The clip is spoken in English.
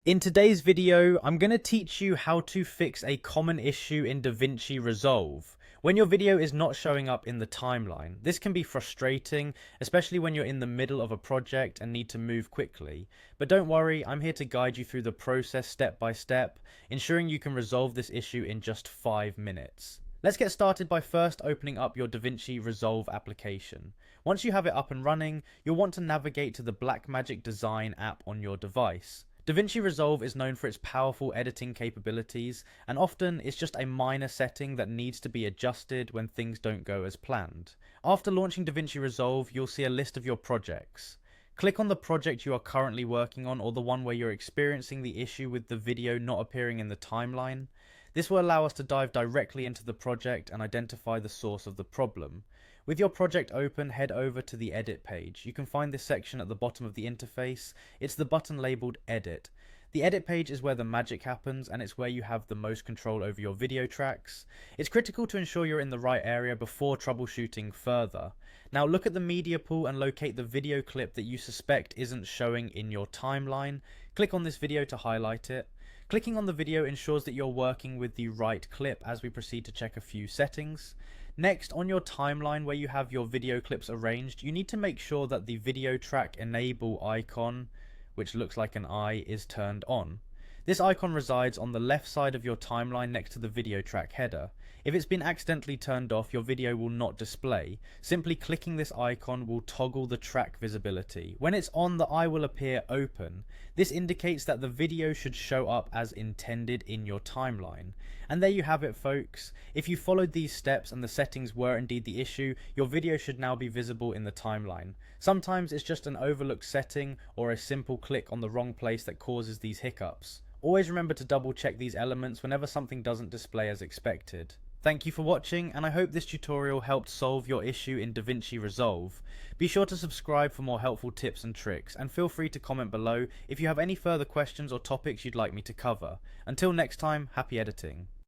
In today's video, I'm going to teach you how to fix a common issue in Davinci Resolve. When your video is not showing up in the timeline, this can be frustrating, especially when you're in the middle of a project and need to move quickly. But don't worry, I'm here to guide you through the process step by step, ensuring you can resolve this issue in just 5 minutes. Let's get started by first opening up your Davinci Resolve application. Once you have it up and running, you'll want to navigate to the Blackmagic Design app on your device. DaVinci Resolve is known for its powerful editing capabilities, and often it's just a minor setting that needs to be adjusted when things don't go as planned. After launching DaVinci Resolve, you'll see a list of your projects. Click on the project you are currently working on or the one where you're experiencing the issue with the video not appearing in the timeline. This will allow us to dive directly into the project and identify the source of the problem. With your project open, head over to the Edit page. You can find this section at the bottom of the interface. It's the button labeled Edit. The Edit page is where the magic happens, and it's where you have the most control over your video tracks. It's critical to ensure you're in the right area before troubleshooting further. Now look at the media pool and locate the video clip that you suspect isn't showing in your timeline. Click on this video to highlight it. Clicking on the video ensures that you're working with the right clip as we proceed to check a few settings. Next, on your timeline where you have your video clips arranged, you need to make sure that the video track enable icon, which looks like an eye, is turned on. This icon resides on the left side of your timeline next to the video track header. If it's been accidentally turned off, your video will not display. Simply clicking this icon will toggle the track visibility. When it's on, the eye will appear open. This indicates that the video should show up as intended in your timeline. And there you have it, folks. If you followed these steps and the settings were indeed the issue, your video should now be visible in the timeline. Sometimes it's just an overlooked setting or a simple click on the wrong place that causes these hiccups. Always remember to double check these elements whenever something doesn't display as expected. Thank you for watching, and I hope this tutorial helped solve your issue in DaVinci Resolve. Be sure to subscribe for more helpful tips and tricks, and feel free to comment below if you have any further questions or topics you'd like me to cover. Until next time, happy editing.